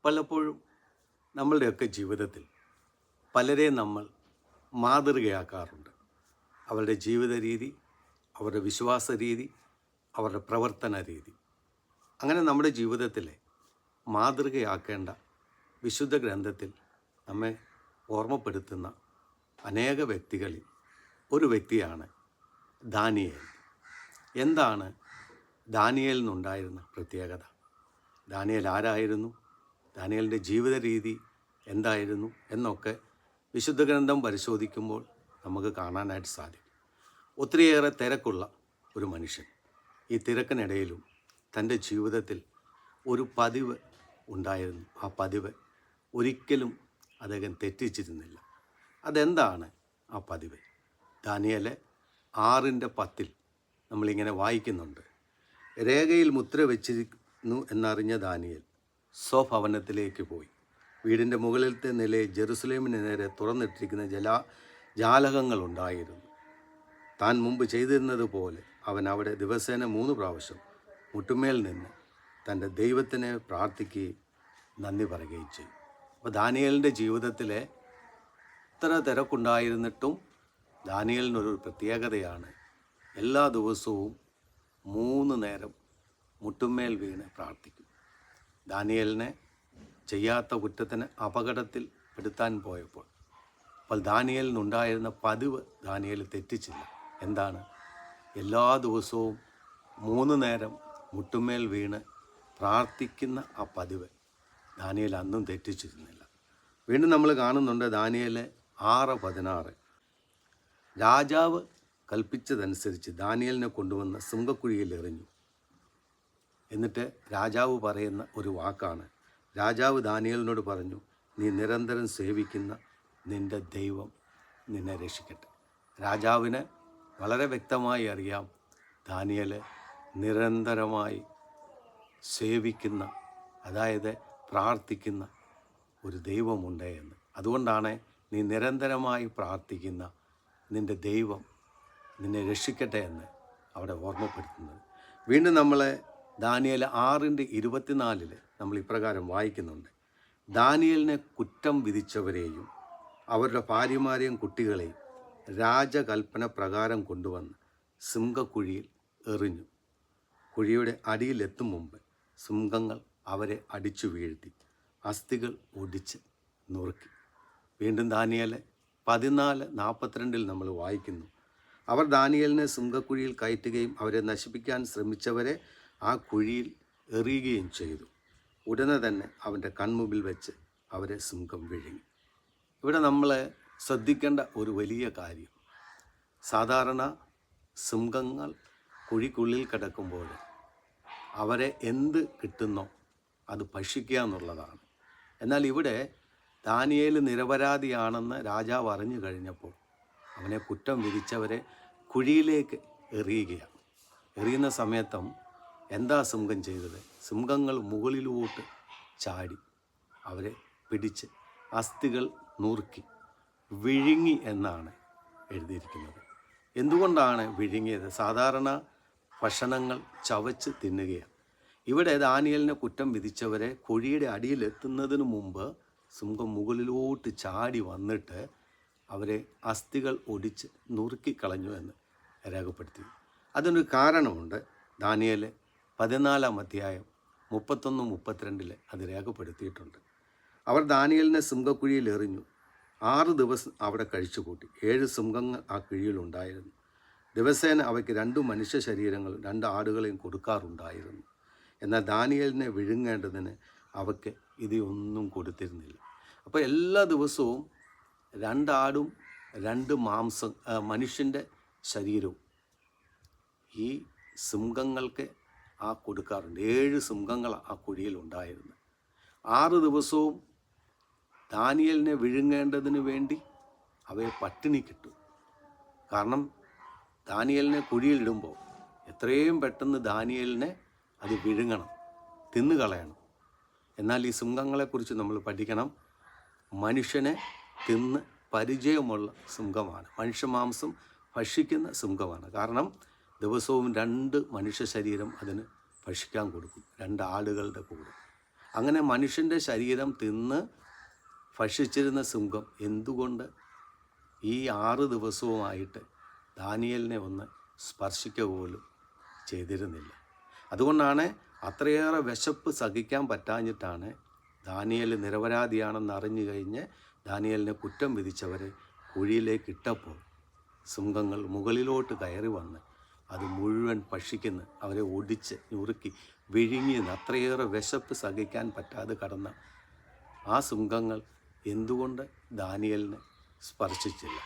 പലപ്പോഴും നമ്മളുടെയൊക്കെ ജീവിതത്തിൽ പലരെ നമ്മൾ മാതൃകയാക്കാറുണ്ട്. അവരുടെ ജീവിത രീതി, അവരുടെ വിശ്വാസ രീതി, അവരുടെ പ്രവർത്തന രീതി. അങ്ങനെ നമ്മുടെ ജീവിതത്തിലെ മാതൃകയാക്കേണ്ട വിശുദ്ധ ഗ്രന്ഥത്തിൽ നമ്മെ ഓർമ്മപ്പെടുത്തുന്ന അനേക വ്യക്തികളിൽ ഒരു വ്യക്തിയാണ് ദാനിയേൽ. എന്താണ് ദാനിയേലിനുണ്ടായിരുന്ന പ്രത്യേകത? ദാനിയേൽ ആരായിരുന്നു? ദാനിയേലിൻ്റെ ജീവിത രീതി എന്തായിരുന്നു എന്നൊക്കെ വിശുദ്ധ ഗ്രന്ഥം പരിശോധിക്കുമ്പോൾ നമുക്ക് കാണാനായിട്ട് സാധിക്കും. ഒത്തിരിയേറെ തിരക്കുള്ള ഒരു മനുഷ്യൻ. ഈ തിരക്കിനിടയിലും തൻ്റെ ജീവിതത്തിൽ ഒരു പതിവ് ഉണ്ടായിരുന്നു. ആ പതിവ് ഒരിക്കലും അദ്ദേഹം തെറ്റിച്ചിരുന്നില്ല. അതെന്താണ് ആ പതിവ്? ദാനിയേൽ 6:10 നമ്മളിങ്ങനെ വായിക്കുന്നുണ്ട്. രേഖയിൽ മുദ്ര വെച്ചിരുന്നു എന്നറിഞ്ഞ ദാനിയേൽ സ്വഭവനത്തിലേക്ക് പോയി. വീടിൻ്റെ മുകളിലത്തെ നിലയിൽ ജെറുസലേമിന് നേരെ തുറന്നിട്ടിരിക്കുന്ന ജാലകങ്ങളുണ്ടായിരുന്നു. താൻ മുമ്പ് ചെയ്തിരുന്നത് പോലെ അവൻ അവിടെ ദിവസേന 3 പ്രാവശ്യം മുട്ടുമേൽ നിന്ന് തൻ്റെ ദൈവത്തിനെ പ്രാർത്ഥിക്കുകയും നന്ദി പറയുകയും ചെയ്യും. അപ്പോൾ ദാനിയേലിൻ്റെ ജീവിതത്തിലെ ഇത്ര തിരക്കുണ്ടായിരുന്നിട്ടും ദാനിയേലിനൊരു പ്രത്യേകതയാണ്. എല്ലാ ദിവസവും 3 നേരം മുട്ടുമേൽ വീണ് പ്രാർത്ഥിക്കും. ദാനിയേലിനെ ചെയ്യാത്ത കുറ്റത്തിന് അപകടത്തിൽ പെടുത്താൻ പോയപ്പോൾ ദാനിയേലിനുണ്ടായിരുന്ന പതിവ് ദാനിയേൽ തെറ്റിച്ചില്ല. എന്താണ്? എല്ലാ ദിവസവും 3 നേരം മുട്ടുമേൽ വീണ് പ്രാർത്ഥിക്കുന്ന ആ പതിവ് ദാനിയേൽ അന്നും തെറ്റിച്ചിരുന്നില്ല. വീണ്ടും നമ്മൾ കാണുന്നുണ്ട് ദാനിയേൽ 6:16. രാജാവ് കൽപ്പിച്ചതനുസരിച്ച് ദാനിയേലിനെ കൊണ്ടുവന്ന് സിംഹക്കുഴിയിൽ എറിഞ്ഞു. എന്നിട്ട് രാജാവ് പറയുന്ന ഒരു വാക്കാണ്. രാജാവ് ദാനിയേലിനോട് പറഞ്ഞു, നീ നിരന്തരം സേവിക്കുന്ന നിൻ്റെ ദൈവം നിന്നെ രക്ഷിക്കട്ടെ. രാജാവിന് വളരെ വ്യക്തമായി അറിയാം ദാനിയേൽ നിരന്തരമായി സേവിക്കുന്ന, അതായത് പ്രാർത്ഥിക്കുന്ന ഒരു ദൈവമുണ്ട് എന്ന്. അതുകൊണ്ടാണ് നീ നിരന്തരമായി പ്രാർത്ഥിക്കുന്ന നിൻ്റെ ദൈവം നിന്നെ രക്ഷിക്കട്ടെ എന്ന് അവിടെ ഓർമ്മപ്പെടുത്തുന്നത്. വീണ്ടും നമ്മൾ ദാനിയേൽ 6:24 നമ്മൾ ഇപ്രകാരം വായിക്കുന്നുണ്ട്. ദാനിയേലിനെ കുറ്റം വിധിച്ചവരെയും അവരുടെ ഭാര്യമാരെയും കുട്ടികളെയും രാജകൽപ്പന പ്രകാരം കൊണ്ടുവന്ന് സിംഹക്കുഴിയിൽ എറിഞ്ഞു. കുഴിയുടെ അടിയിലെത്തും മുമ്പ് സിംഹങ്ങൾ അവരെ അടിച്ചു വീഴ്ത്തി അസ്ഥികൾ ഒടിച്ച് നുറുക്കി. വീണ്ടും ദാനിയേൽ 14:42 നമ്മൾ വായിക്കുന്നു. അവർ ദാനിയേലിനെ സിംഹക്കുഴിയിൽ കയറ്റുകയും അവരെ നശിപ്പിക്കാൻ ശ്രമിച്ചവരെ ആ കുഴിയിൽ എറിയുകയും ചെയ്തു. ഉടനെ തന്നെ അവൻ്റെ കൺമുമ്പിൽ വെച്ച് അവരെ സിംഹം വിഴുങ്ങി. ഇവിടെ നമ്മൾ ശ്രദ്ധിക്കേണ്ട ഒരു വലിയ കാര്യം, സാധാരണ സിംഹങ്ങൾ കുഴിക്കുള്ളിൽ കിടക്കുമ്പോൾ അവരെ എന്ത് കിട്ടുന്നോ അത് ഭക്ഷിക്കുക എന്നുള്ളതാണ്. എന്നാൽ ഇവിടെ ദാനിയേൽ നിരപരാധിയാണെന്ന് രാജാവ് അറിഞ്ഞു കഴിഞ്ഞപ്പോൾ അവനെ കുറ്റം വിധിച്ചവരെ കുഴിയിലേക്ക് എറിയുകയാണ്. എറിയുന്ന സമയത്തും എന്താ സിംഹം ചെയ്തത്? സിംഹങ്ങൾ മുകളിലോട്ട് ചാടി അവരെ പിടിച്ച് അസ്ഥികൾ നുറുക്കി വിഴുങ്ങി എന്നാണ് എഴുതിയിരിക്കുന്നത്. എന്തുകൊണ്ടാണ് വിഴുങ്ങിയത്? സാധാരണ ഭക്ഷണങ്ങൾ ചവച്ച് തിന്നുകയാണ്. ഇവിടെ ദാനിയേലിനെ കുറ്റം വിധിച്ചവരെ കുഴിയുടെ അടിയിലെത്തുന്നതിന് മുമ്പ് സിംഹം മുകളിലോട്ട് ചാടി വന്നിട്ട് അവരെ അസ്ഥികൾ ഒടിച്ച് നുറുക്കിക്കളഞ്ഞു എന്ന് രേഖപ്പെടുത്തി. അതിനൊരു കാരണമുണ്ട്. ദാനിയേൽ 14:31-32 അത് രേഖപ്പെടുത്തിയിട്ടുണ്ട്. അവർ ദാനിയേലിനെ സിംഹക്കുഴിയിൽ എറിഞ്ഞു. 6 ദിവസം അവിടെ കഴിച്ചുകൂട്ടി. 7 സിംഹങ്ങൾ ആ കുഴിയിലുണ്ടായിരുന്നു. ദിവസേന അവയ്ക്ക് 2 മനുഷ്യ ശരീരങ്ങളും 2 ആടുകളെയും കൊടുക്കാറുണ്ടായിരുന്നു. എന്നാൽ ദാനിയേലിനെ വിഴുങ്ങേണ്ടതിന് അവയ്ക്ക് ഇതൊന്നും കൊടുത്തിരുന്നില്ല. അപ്പോൾ എല്ലാ ദിവസവും 2 ആടും 2 മനുഷ്യൻ്റെ ശരീരവും ഈ സിംഹങ്ങൾക്ക് കൊടുക്കാറുണ്ട്. 7 സിംഹങ്ങൾ ആ കുഴിയിലുണ്ടായിരുന്നു. 6 ദിവസവും ദാനിയേലിനെ വിഴുങ്ങേണ്ടതിന് വേണ്ടി അവയെ പട്ടിണി കിട്ടും. കാരണം ദാനിയേലിനെ കുഴിയിലിടുമ്പോൾ എത്രയും പെട്ടെന്ന് ദാനിയേലിനെ അത് വിഴുങ്ങണം, തിന്നുകളയണം. എന്നാൽ ഈ സിംഹങ്ങളെക്കുറിച്ച് നമ്മൾ പഠിക്കണം. മനുഷ്യനെ തിന്ന് പരിചയമുള്ള സിംഹമാണ്. മനുഷ്യമാംസം ഭക്ഷിക്കുന്ന സിംഹമാണ്. കാരണം ദിവസവും 2 മനുഷ്യ ശരീരം അതിന് ഭക്ഷിക്കാൻ കൊടുക്കും, 2 ആടുകളുടെ കൂടെ. അങ്ങനെ മനുഷ്യൻ്റെ ശരീരം തിന്ന് ഭക്ഷിച്ചിരുന്ന സിംഹം എന്തുകൊണ്ട് ഈ 6 ദിവസവുമായിട്ട് ദാനിയേലിനെ ഒന്ന് സ്പർശിക്കുക പോലും ചെയ്തിരുന്നില്ല? അതുകൊണ്ടാണ് അത്രയേറെ വിശപ്പ് സഹിക്കാൻ പറ്റാഞ്ഞിട്ടാണ് ദാനിയേൽ നിരപരാധിയാണെന്ന് അറിഞ്ഞു കഴിഞ്ഞ് ദാനിയേലിനെ കുറ്റം വിധിച്ചവരെ കുഴിയിലേക്ക് ഇട്ടപ്പോൾ സിംഹങ്ങൾ മുകളിലോട്ട് കയറി വന്ന് അത് മുഴുവൻ ഭക്ഷിക്കുന്ന, അവരെ ഒടിച്ച് നുറുക്കി വിഴുങ്ങിയെന്ന് അത്രയേറെ വിശപ്പ് സഹിക്കാൻ പറ്റാതെ കടന്ന ആ സിംഹങ്ങൾ എന്തുകൊണ്ട് ദാനിയേലിനെ സ്പർശിച്ചില്ല?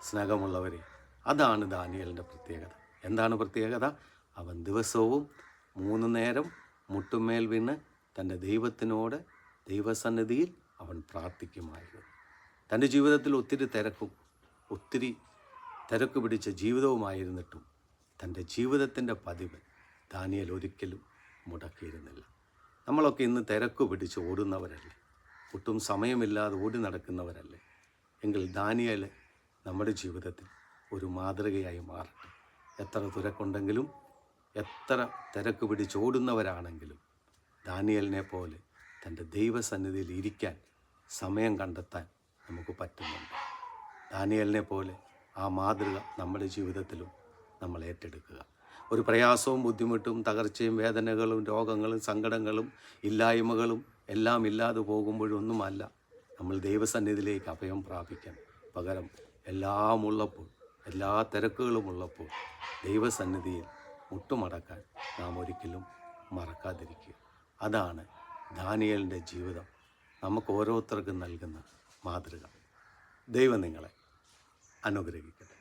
സ്നേഹമുള്ളവരെ, അതാണ് ദാനിയേലിൻ്റെ പ്രത്യേകത. എന്താണ് പ്രത്യേകത? അവൻ ദിവസവും 3 നേരം മുട്ടുമേൽ വീണ് തൻ്റെ ദൈവത്തിനോട് ദൈവസന്നിധിയിൽ അവൻ പ്രാർത്ഥിക്കുമായിരുന്നു. തൻ്റെ ജീവിതത്തിൽ ഒത്തിരി തിരക്ക് പിടിച്ച ജീവിതവുമായിരുന്നിട്ടും തൻ്റെ ജീവിതത്തിൻ്റെ പതിവ് ദാനിയേൽ ഒരിക്കലും മുടക്കിയിരുന്നില്ല. നമ്മളൊക്കെ ഇന്ന് തിരക്ക് പിടിച്ച് ഓടുന്നവരല്ലേ? ഒട്ടും സമയമില്ലാതെ ഓടി നടക്കുന്നവരല്ലേ? എങ്കിൽ ദാനിയേൽ നമ്മുടെ ജീവിതത്തിൽ ഒരു മാതൃകയായി മാറട്ടെ. എത്ര തിരക്കുണ്ടെങ്കിലും, എത്ര തിരക്ക് പിടിച്ചോടുന്നവരാണെങ്കിലും ദാനിയേലിനെ പോലെ തൻ്റെ ദൈവസന്നിധിയിൽ ഇരിക്കാൻ സമയം കണ്ടെത്താൻ നമുക്ക് പറ്റുന്നുണ്ട്. ദാനിയേലിനെ പോലെ ആ മാതൃക നമ്മുടെ ജീവിതത്തിലും നമ്മൾ ഏറ്റെടുക്കുക. ഒരു പ്രയാസവും ബുദ്ധിമുട്ടും തകർച്ചയും വേദനകളും രോഗങ്ങളും സങ്കടങ്ങളും ഇല്ലായ്മകളും എല്ലാം ഇല്ലാതെ പോകുമ്പോഴൊന്നുമല്ല നമ്മൾ ദൈവസന്നിധിയിലേക്ക് അഭയം പ്രാപിക്കാൻ. പകരം എല്ലാം ഉള്ളപ്പോൾ, എല്ലാ തിരക്കുകളും ഉള്ളപ്പോൾ ദൈവസന്നിധിയിൽ മുട്ടുമടക്കാൻ നാം ഒരിക്കലും മറക്കാതിരിക്കുക. അതാണ് ദാനിയേലിൻ്റെ ജീവിതം നമുക്ക് ഓരോരുത്തർക്കും നൽകുന്ന മാതൃക. ദൈവം നിങ്ങളെ അനുഗ്രഹിക്കട്ടെ.